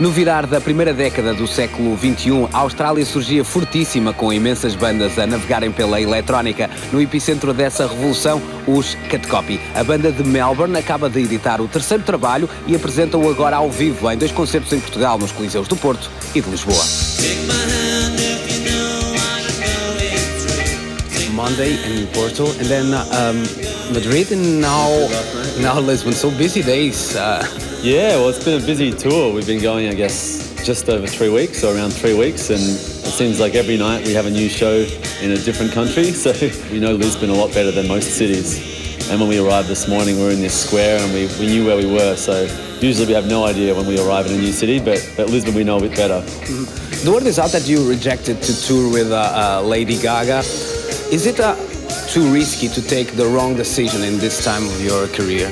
No virar da primeira década do século XXI, a Austrália surgia fortíssima, com imensas bandas a navegarem pela eletrónica. No epicentro dessa revolução, os Cut Copy. A banda de Melbourne acaba de editar o terceiro trabalho e apresenta-o agora ao vivo em 2 concertos em Portugal, nos Coliseus do Porto e de Lisboa. Monday in Porto, and then Madrid, and now Lisbon. So busy days. Yeah, well, it's been a busy tour. We've been going, I guess, just over 3 weeks, or around 3 weeks, and it seems like every night we have a new show in a different country. So we know Lisbon a lot better than most cities. And when we arrived this morning, we were in this square, and we knew where we were. So usually we have no idea when we arrive in a new city, but Lisbon we know a bit better. The word is out that you rejected to tour with Lady Gaga. Is it too risky to take the wrong decision in this time of your career?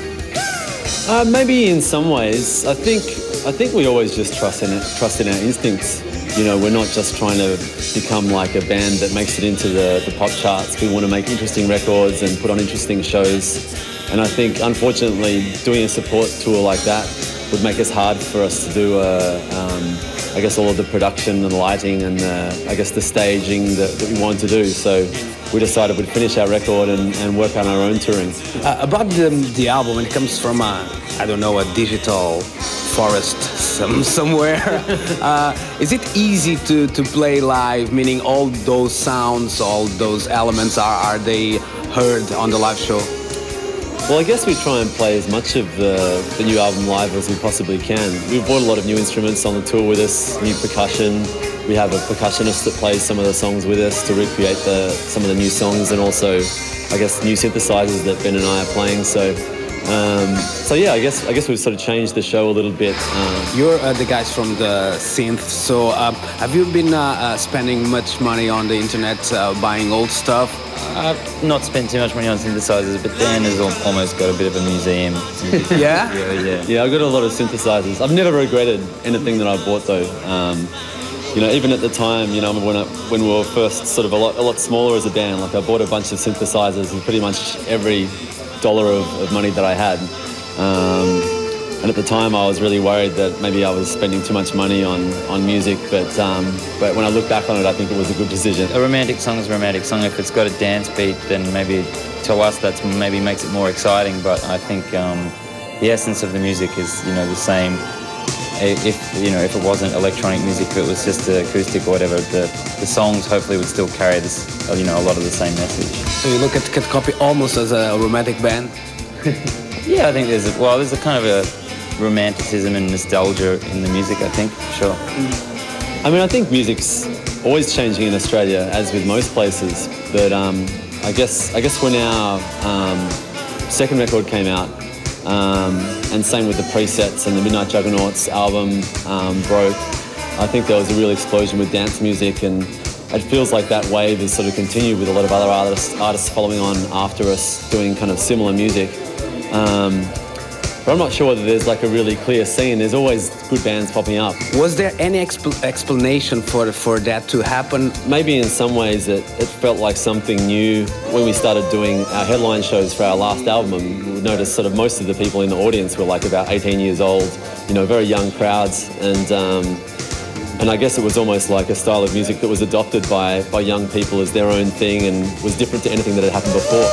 Maybe in some ways. I think we always just trust in our instincts. You know, we're not just trying to become like a band that makes it into the pop charts. We want to make interesting records and put on interesting shows. And I think, unfortunately, doing a support tour like that would make it hard for us to do, I guess, all of the production and lighting and, I guess, the staging that we wanted to do. So we decided we'd finish our record and work on our own touring. About the album, it comes from a digital forest somewhere. Is it easy to play live, meaning all those sounds, all those elements, are they heard on the live show? Well, I guess we try and play as much of the new album live as we possibly can. We've brought a lot of new instruments on the tour with us, new percussion. We have a percussionist that plays some of the songs with us to recreate some of the new songs, and also, I guess, new synthesizers that Ben and I are playing. So yeah, I guess we've sort of changed the show a little bit. You're the guys from the synth, so have you been spending much money on the internet buying old stuff? I've not spent too much money on synthesizers, but Dan has almost got a bit of a museum. Yeah? Yeah, I've got a lot of synthesizers. I've never regretted anything that I bought, though. You know, even at the time, you know, when we were first sort of a lot smaller as a band, like I bought a bunch of synthesizers and pretty much every dollar of money that I had. And at the time, I was really worried that maybe I was spending too much money on music, but when I look back on it, I think it was a good decision. A romantic song is a romantic song. If it's got a dance beat, then maybe to us that's maybe makes it more exciting. But I think the essence of the music is, you know, the same. If it wasn't electronic music, if it was just acoustic or whatever, the songs hopefully would still carry this, you know, a lot of the same message. So you look at Cut Copy almost as a romantic band? Yeah, I think there's a kind of a romanticism and nostalgia in the music, I think, for sure. I mean, I think music's always changing in Australia, as with most places. But I guess when our second record came out, and same with the Presets and the Midnight Juggernauts album broke, I think there was a real explosion with dance music, and it feels like that wave has sort of continued with a lot of other artists following on after us doing kind of similar music. But I'm not sure whether there's like a really clear scene. There's always good bands popping up. Was there any explanation for that to happen? Maybe in some ways it felt like something new. When we started doing our headline shows for our last album, we noticed sort of most of the people in the audience were like about 18 years old, you know, very young crowds. And I guess it was almost like a style of music that was adopted by young people as their own thing and was different to anything that had happened before.